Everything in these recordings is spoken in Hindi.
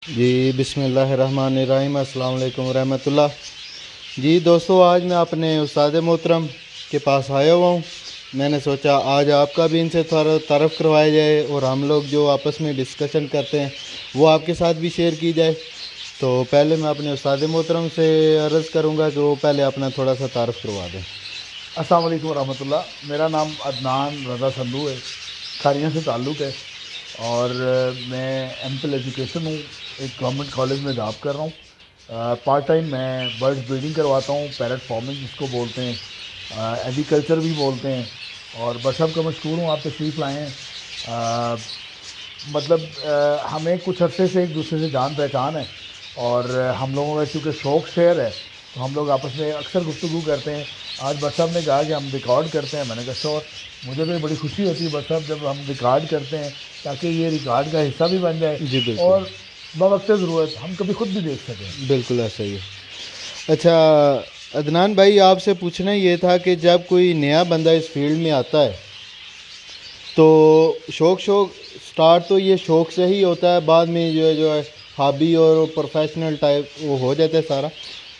जी बिस्मिल्लाहिर्रहमानिर्रहीम, अस्सलाम वालेकुम रहमतुल्लाह। जी दोस्तों, आज मैं अपने उस्ताद मोहतरम के पास आया हुआ हूँ। मैंने सोचा आज आपका भी इनसे थोड़ा तारफ़ करवाया जाए और हम लोग जो आपस में डिस्कशन करते हैं वो आपके साथ भी शेयर की जाए। तो पहले मैं अपने उस्ताद मोहतरम से अर्ज़ करूँगा कि वो पहले अपना थोड़ा सा तारफ़ करवा दें। अस्सलाम वालेकुम रहमतुल्लाह। मेरा नाम अदनान रज़ा संधू है, खारियाँ से ताल्लुक़ है और मैं एमफिल एजुकेशन हूँ। एक गवर्नमेंट कॉलेज में जॉब कर रहा हूँ। पार्ट टाइम मैं बर्ड्स ब्रीडिंग करवाता हूँ, पैरट फार्मिंग जिसको बोलते हैं, एग्रीकल्चर भी बोलते हैं। और बशब का मशहूर हूँ, आप तशरीफ़ लाएँ हैं। हमें कुछ अरसे से एक दूसरे से जान पहचान है और हम लोगों का चूँकि शौक़ शेयर है तो हम लोग आपस में अक्सर गुफ्तगू करते हैं। आज बट साहब ने कहा कि हम रिकॉर्ड करते हैं। मैंने कहा श्योर, मुझे तो बड़ी खुशी होती है बट साहब जब हम रिकॉर्ड करते हैं, ताकि ये रिकॉर्ड का हिस्सा भी बन जाए जी बिल्कुल, और बवक्त ज़रूरत हम कभी खुद भी देख सकें। बिल्कुल ऐसा ही है। अच्छा अदनान भाई, आपसे पूछना ये था कि जब कोई नया बंदा इस फील्ड में आता है तो शौक़ स्टार्ट तो ये शौक़ से ही होता है, बाद में जो है हॉबी और प्रोफेशनल टाइप वो हो जाता है सारा।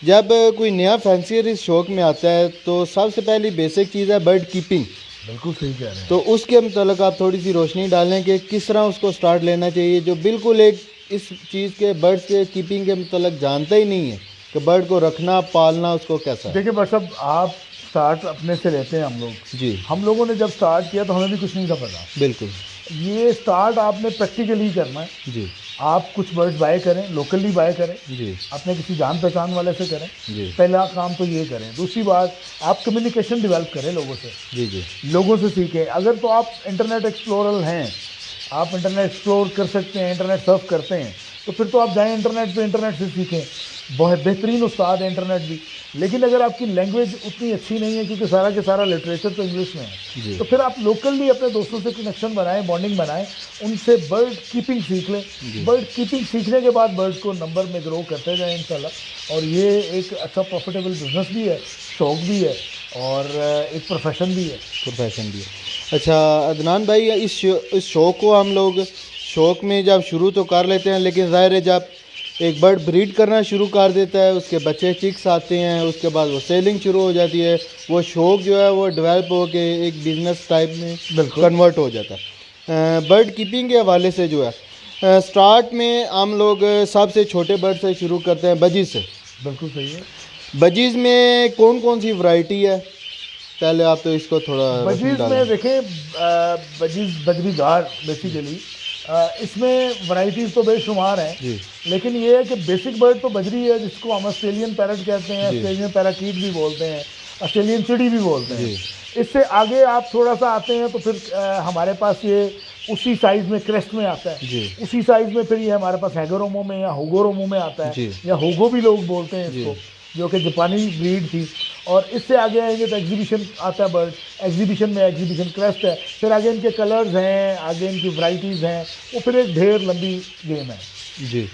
जब कोई नया फैंसियर इस शौक़ में आता है तो सबसे पहली बेसिक चीज़ है बर्ड कीपिंग। बिल्कुल सही कह रहे हैं। तो उसके मतलब आप थोड़ी सी रोशनी डालें कि किस तरह उसको स्टार्ट लेना चाहिए, जो बिल्कुल एक इस चीज़ के बर्ड्स के कीपिंग के मतलब जानता ही नहीं है कि बर्ड को रखना पालना उसको कैसा है। देखिए बट साहब, आप स्टार्ट अपने से लेते हैं। हम लोग जी हम लोगों ने जब स्टार्ट किया तो हमें भी कुछ नहीं था पता। बिल्कुल। ये स्टार्ट आपने प्रैक्टिकली करना है। जी आप कुछ बर्ड्स बाय करें, लोकली बाय करें, जी अपने किसी जान पहचान वाले से करें। जी पहला काम तो ये करें। दूसरी बात, आप कम्युनिकेशन डेवलप करें लोगों से, जी जी लोगों से सीखें। अगर तो आप इंटरनेट एक्सप्लोरर हैं, आप इंटरनेट एक्सप्लोर कर सकते हैं, इंटरनेट सर्फ करते हैं, तो फिर तो आप जाएं इंटरनेट पे, इंटरनेट से सीखें। बहुत बेहतरीन उस्ताद है इंटरनेट भी। लेकिन अगर आपकी लैंग्वेज उतनी अच्छी नहीं है, क्योंकि सारा के सारा लिटरेचर तो इंग्लिश में है, जी तो फिर आप लोकली अपने दोस्तों से कनेक्शन बनाएं, बॉन्डिंग बनाएं, उनसे बर्ड कीपिंग सीख लें। बर्ड कीपिंग सीखने के बाद बर्ड्स को नंबर में ग्रो करते जाएं इंशाल्लाह। और ये एक अच्छा प्रॉफिटेबल बिजनेस भी है, शौक़ भी है और एक प्रोफेशन भी है। प्रोफेशन भी है। अच्छा अदनान भाई, इस शौक़ को हम लोग शौक़ में जब शुरू तो कर लेते हैं, लेकिन ज़ाहिर है जब एक बर्ड ब्रीड करना शुरू कर देता है, उसके बच्चे चिक्स आते हैं, उसके बाद वो सेलिंग शुरू हो जाती है, वो शौक़ जो है वो डेवलप हो के एक बिज़नेस टाइप में कन्वर्ट हो जाता है। बर्ड कीपिंग के हवाले से जो है स्टार्ट में हम लोग सबसे छोटे बर्ड से शुरू करते हैं, बजीज़ से। बिल्कुल सही है। बजीज़ में कौन कौन सी वैरायटी है, पहले आप तो इसको थोड़ा रोशनी बजीज़ डालें। में देखें, बजीज़ बजरीदार बेसिकली, इसमें वैरायटीज़ तो बेशुमार हैं। जी लेकिन ये है कि बेसिक बर्ड तो बजरी है, जिसको हम ऑस्ट्रेलियन पैरट कहते हैं, जी ऑस्ट्रेलियन पैराकीट भी बोलते हैं, ऑस्ट्रेलियन चिड़ी भी बोलते हैं। जी इससे आगे आप थोड़ा सा आते हैं तो फिर हमारे पास ये उसी साइज़ में क्रेस्ट में आता है। जी उसी साइज़ में फिर ये हमारे पास हैगोरोमो में या होगोरोमो में आता है, जी या होगो भी लोग बोलते हैं जी इसको, जो कि जापानी ब्रीड थी। और इससे आगे आएंगे तो एग्जीबिशन आता है बर्ड, एग्जीबिशन में एग्जीबिशन क्रेस्ट है। फिर आगे इनके कलर्स हैं, आगे इनकी वैरायटीज़ हैं, वो फिर एक ढेर लंबी गेम है। जी।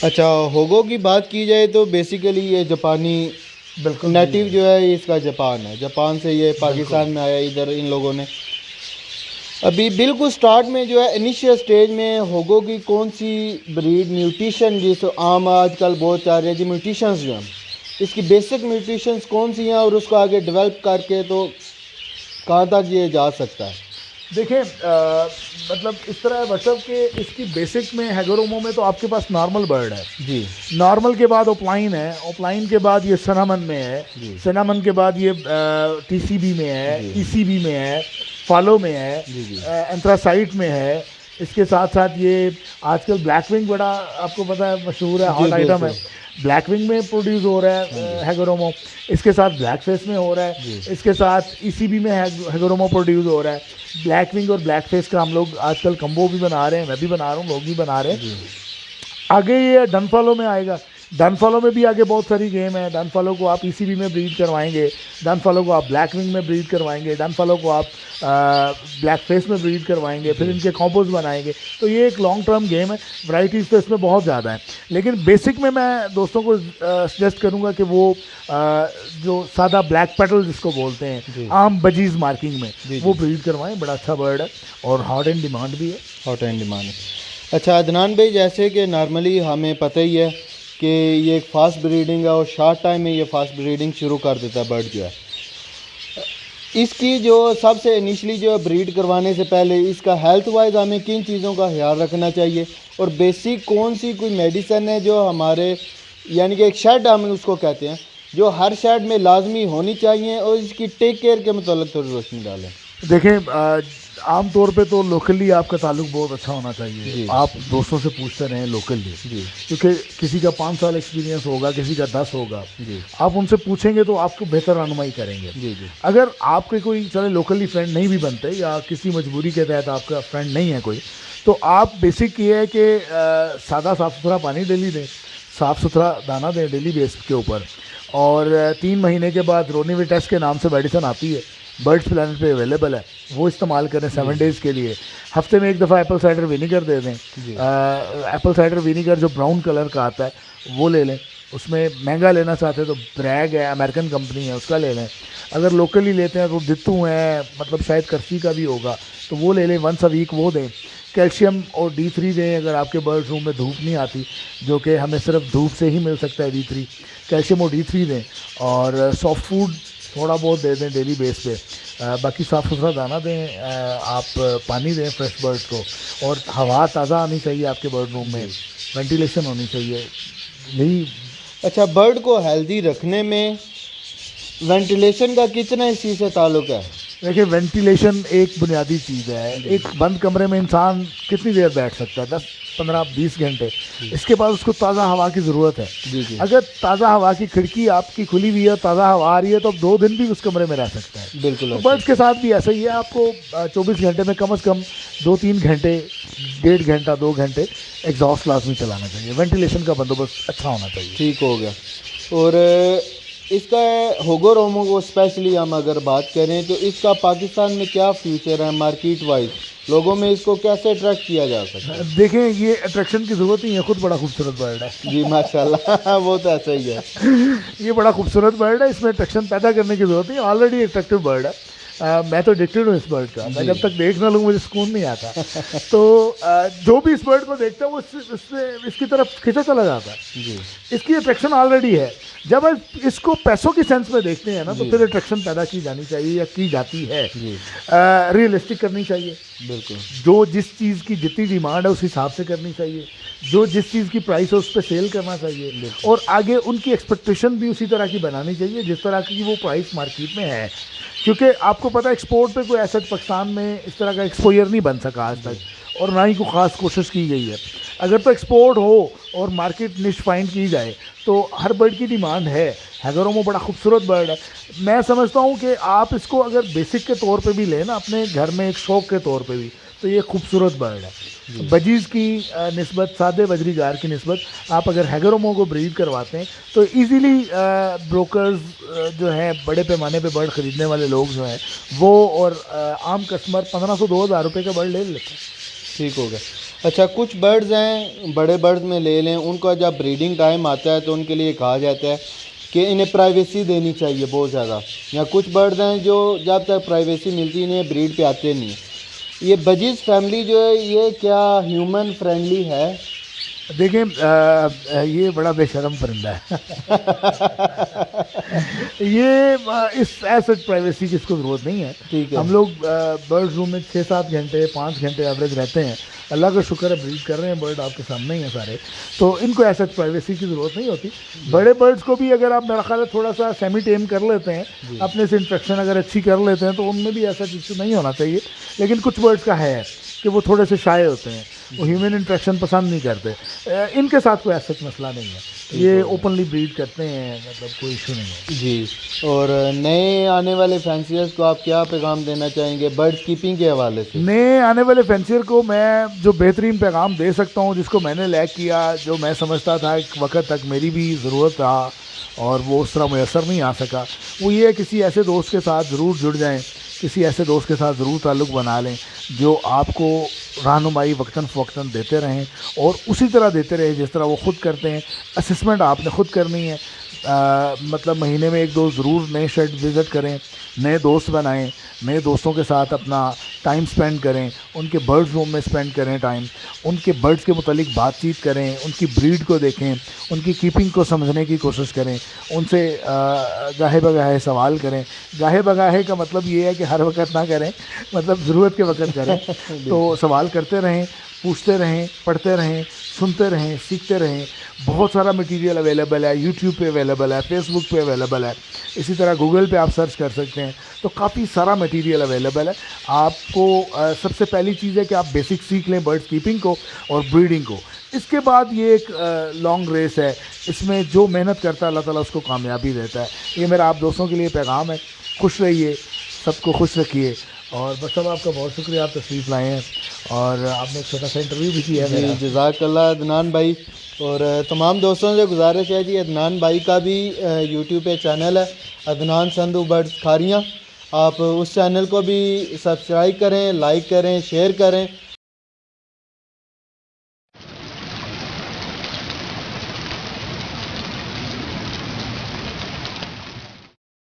अच्छा होगो की बात की जाए तो बेसिकली ये जापानी बिल्कुल नेटिव जो है ये इसका जापान है, जापान से ये पाकिस्तान बिल्कुल में आया इधर इन लोगों ने। अभी बिल्कुल स्टार्ट में जो है इनिशियल स्टेज में होगो की कौन सी ब्रीड न्यूट्रिशन जिस आम आजकल बहुत चाह रहे हैं जी म्यूट्रिशंस जो हैं, इसकी बेसिक न्यूट्रिशंस कौन सी हैं और उसको आगे डेवलप करके तो कहाँ तक ये जा सकता है। देखें, मतलब इस तरह है मतलब कि इसकी बेसिक में हैगोरोमो में तो आपके पास नॉर्मल बर्ड है। जी नॉर्मल के बाद ओपलाइन है, ओपलाइन के बाद ये सिनामन में है, जी सिनामन के बाद ये टीसीबी में है, जी ईसीबी में है, फॉलो में है, जी जी एंथ्रासाइट में है। इसके साथ साथ ये आजकल ब्लैक विंग बड़ा आपको पता है मशहूर है, जी हॉट आइटम है। बिल्कुल। ब्लैक विंग में प्रोड्यूस हो रहा है हैगोरोमो, इसके साथ ब्लैक फेस में हो रहा है, जी इसके साथ ईसीबी में हैगोरोमो प्रोड्यूस हो रहा है। ब्लैक विंग और ब्लैक फेस का हम लोग आजकल कम्बो भी बना रहे हैं, मैं भी बना रहा हूँ, लोग भी बना रहे हैं। जी आगे ये डन फॉलो में आएगा। डन फॉलो में भी आगे बहुत सारी गेम है। डन फॉलो को आप ईसीबी में ब्रीड करवाएंगे, डन फॉलो को आप ब्लैक विंग में ब्रीड करवाएंगे, डन फॉलो को आप ब्लैक फेस में ब्रीड करवाएंगे, फिर इनके कॉम्पोज बनाएंगे। तो ये एक लॉन्ग टर्म गेम है। वैरायटीज़ तो इसमें बहुत ज़्यादा है, लेकिन बेसिक में मैं दोस्तों को सजेस्ट करूँगा कि वो जो सादा ब्लैक पेटल जिसको बोलते हैं आम बजीज़ मार्किंग में, वो ब्रीड करवाएं। बड़ा अच्छा बर्ड है और हॉट एंड डिमांड भी है। Hot and demand. अच्छा अदनान भाई, जैसे कि नॉर्मली हमें पता ही है कि ये एक फास्ट ब्रीडिंग है और शॉर्ट टाइम में ये फास्ट ब्रीडिंग शुरू कर देता है बर्ड जो है। इसकी जो सबसे इनिशली जो ब्रीड करवाने से पहले इसका हेल्थ वाइज हमें किन चीज़ों का ख्याल रखना चाहिए, और बेसिक कौन सी कोई मेडिसिन है जो हमारे यानी कि एक शेड हम उसको कहते हैं जो हर शेड में लाजमी होनी चाहिए, और इसकी टेक केयर के मतलब थोड़ी रोशनी डालें। देखें, आम तौर पे तो लोकली आपका ताल्लुक बहुत अच्छा होना चाहिए। जी। आप दोस्तों से पूछते रहें लोकली, जी क्योंकि किसी का 5 साल एक्सपीरियंस होगा, किसी का 10 होगा। जी आप उनसे पूछेंगे तो आपको बेहतर रहनुमाई करेंगे। जी जी अगर आपके कोई चले लोकली फ्रेंड नहीं भी बनते या किसी मजबूरी के तहत आपका फ्रेंड नहीं है कोई, तो आप बेसिक ये है कि सादा साफ़ सुथरा पानी डेली दें, साफ़ सुथरा दाना दें डेली बेस के ऊपर। और 3 महीने के बाद रोनीविटेस के नाम से मेडिसिन आती है, बर्ड्स प्लानट पे अवेलेबल है, वो इस्तेमाल करें 7 डेज़ के लिए। हफ्ते में एक दफ़ा एप्पल साइडर विनीगर दे दें। एप्पल साइडर विनीगर जो ब्राउन कलर का आता है वो ले लें। उसमें महंगा लेना चाहते हैं तो ब्रैग है, अमेरिकन कंपनी है, उसका ले लें। अगर लोकली लेते हैं तो दित्तू है, मतलब शायद करसी का भी होगा, तो वो ले लें। 1 वीक वो दें। कैल्शियम और D3 दें अगर आपके बर्ड रूम में धूप नहीं आती, जो कि हमें सिर्फ धूप से ही मिल सकता है D3। कैल्शियम और D3 दें, और सॉफ्ट फूड थोड़ा बहुत दे दें डेली बेस पे। बाकी साफ़ सुथरा दाना दें। आप पानी दें फ्रेश बर्ड्स को, और हवा ताज़ा आनी चाहिए आपके बर्ड रूम में, वेंटिलेशन होनी चाहिए। यही। अच्छा, बर्ड को हेल्दी रखने में वेंटिलेशन का कितना इस चीज़ से ताल्लुक़ है? देखिए, वेंटिलेशन एक बुनियादी चीज़ है। एक बंद कमरे में इंसान कितनी देर बैठ सकता है? 10, 15, 20 घंटे। इसके बाद उसको ताज़ा हवा की ज़रूरत है। जी। अगर ताज़ा हवा की खिड़की आपकी खुली हुई है, ताज़ा हवा आ रही है, तो अब 2 दिन भी उस कमरे में रह सकता है। बिल्कुल। तो बर्ड्स के साथ भी ऐसा ही है। आपको 24 घंटे में कम से कम 2-3 घंटे, 1.5 घंटा, 2 घंटे एग्जॉस्ट लाजमी चलाना चाहिए। वेंटिलेशन का बंदोबस्त अच्छा होना चाहिए। ठीक हो गया। और इसका होगो रोमो को स्पेशली हम अगर बात करें तो इसका पाकिस्तान में क्या फ्यूचर है मार्केट वाइज, लोगों में इसको कैसे अट्रैक्ट किया जा सकता है? देखें, ये अट्रैक्शन की ज़रूरत नहीं है, खुद बड़ा खूबसूरत बर्ड है। जी माशाल्लाह वो तो ऐसा ही है। ये बड़ा खूबसूरत बर्ड है, इसमें अट्रैक्शन पैदा करने की ज़रूरत नहीं, ऑलरेडी अट्रैक्टिव बर्ड है। मैं तो एडिक्टेड हूँ इस बर्ड का। मैं जब तक देख ना लूँ मुझे सुकून नहीं आता। तो जो भी इस बर्ड को देखता है वो इसकी तरफ खिंचा चला जाता है। जी इसकी अट्रैक्शन ऑलरेडी है। जब इसको पैसों की सेंस में देखते हैं ना, तो फिर अट्रैक्शन पैदा की जानी चाहिए या की जाती है। रियलिस्टिक करनी चाहिए। बिल्कुल। जो जिस चीज़ की जितनी डिमांड है उस हिसाब से करनी चाहिए। जो जिस चीज़ की प्राइस है उस पर सेल करना चाहिए, और आगे उनकी एक्सपेक्टेशन भी उसी तरह की बनानी चाहिए जिस तरह की वो प्राइस मार्केट में है। क्योंकि आपको पता है एक्सपोर्ट पे कोई ऐसा पाकिस्तान में इस तरह का एक्सपोजर नहीं बन सका आज तक, और ना ही कोई ख़ास कोशिश की गई है। अगर तो एक्सपोर्ट हो और मार्केट निश फाइंड की जाए तो हर बर्ड की डिमांड है। हैगरोमो बड़ा खूबसूरत बर्ड है। मैं समझता हूँ कि आप इसको अगर बेसिक के तौर पे भी लें ना, अपने घर में एक शौक़ के तौर पे भी, तो ये खूबसूरत बर्ड है। बजीज़ की निस्बत, सादे बजरीगार की निस्बत आप अगर हैगरोमो को ब्रीड करवाते हैं तो इजीली ब्रोकर्स जो हैं, बड़े पैमाने पे बर्ड ख़रीदने वाले लोग जो हैं वो, और आम कस्टमर 1500-2000 रुपये का बर्ड ले लेते हैं। ठीक हो गया। अच्छा, कुछ बर्ड्स हैं बड़े बर्ड्स में ले लें, उनका जब ब्रीडिंग टाइम आता है तो उनके लिए कहा जाता है कि इन्हें प्राइवेसी देनी चाहिए बहुत ज़्यादा, या कुछ बर्ड्स हैं जो जब तक प्राइवेसी मिलती नहीं है ब्रीड पे आते नहीं। ये बजीज़ फैमिली जो है ये क्या ह्यूमन फ्रेंडली है? देखें, ये बड़ा बेशरम परिंदा है। ये इस ऐसे प्राइवेसी की इसको ज़रूरत नहीं है। ठीक है। हम लोग बर्ड रूम में 6-7 घंटे, 5 घंटे एवरेज रहते हैं। अल्लाह का शुक्र है ब्रीड कर रहे हैं बर्ड, आपके सामने ही हैं सारे, तो इनको ऐसा प्राइवेसी की ज़रूरत नहीं होती। बड़े बर्ड्स को भी अगर आप मेरा ख्याल है थोड़ा सा सेमी टेम कर लेते हैं, अपने से इंस्ट्रक्शन अगर अच्छी कर लेते हैं, तो उनमें भी ऐसा चीज़ नहीं होना चाहिए। लेकिन कुछ बर्ड्स का है कि वो थोड़े से शाय होते हैं, वो ह्यूमन इंटरेक्शन पसंद नहीं करते। इनके साथ कोई ऐसा मसला नहीं है, ये ओपनली ब्रीड करते हैं, मतलब कोई इशू नहीं है। जी। और नए आने वाले फैंसियर्स को आप क्या पैगाम देना चाहेंगे बर्ड कीपिंग के हवाले से? नए आने वाले फैंसियर को मैं जो बेहतरीन पैगाम दे सकता हूँ, जिसको मैंने लैक किया, जो मैं समझता था एक वक्त तक मेरी भी ज़रूरत रहा और वो उस तरह मैसर नहीं आ सका, वो ये है किसी ऐसे दोस्त के साथ ज़रूर जुड़ जाएं, किसी ऐसे दोस्त के साथ ज़रूर ताल्लुक़ बना लें जो आपको रहनुमाई वक्तन फ़वक्तन देते रहें, और उसी तरह देते रहें जिस तरह वो ख़ुद करते हैं। असेसमेंट आपने ख़ुद करनी है। मतलब महीने में 1-2 ज़रूर नए शेड विज़िट करें, नए दोस्त बनाएं, नए दोस्तों के साथ अपना टाइम स्पेंड करें, उनके बर्ड्स रूम में स्पेंड करें टाइम, उनके बर्ड्स के मुतालिक बातचीत करें, उनकी ब्रीड को देखें, उनकी कीपिंग को समझने की कोशिश करें, उनसे गाहे बगाहे सवाल करें। गाहे बगाहे का मतलब ये है कि हर वक्त ना करें, मतलब ज़रूरत के वक्त करें। तो सवाल करते रहें, पूछते रहें, पढ़ते रहें, सुनते रहें, सीखते रहें। बहुत सारा मटेरियल अवेलेबल है, यूट्यूब पे अवेलेबल है, फेसबुक पे अवेलेबल है, इसी तरह गूगल पे आप सर्च कर सकते हैं। तो काफ़ी सारा मटेरियल अवेलेबल है। आपको सबसे पहली चीज़ है कि आप बेसिक सीख लें बर्ड्स कीपिंग को और ब्रीडिंग को। इसके बाद ये एक लॉन्ग रेस है, इसमें जो मेहनत करता है अल्लाह ताला उसको कामयाबी देता है। ये मेरा आप दोस्तों के लिए पैगाम है। खुश रहिए, सबको खुश रखिए। और बस अब आपका बहुत शुक्रिया, आप तशरीफ़ लाए हैं और आपने एक छोटा सा इंटरव्यू भी किया है मेरा। जी जज़ाकल्लाह अदनान भाई। और तमाम दोस्तों से गुजारिश है जी, अदनान भाई का भी यूट्यूब पे चैनल है अदनान संधू बर्ड्स खारियाँ। आप उस चैनल को भी सब्सक्राइब करें, लाइक करें, शेयर करें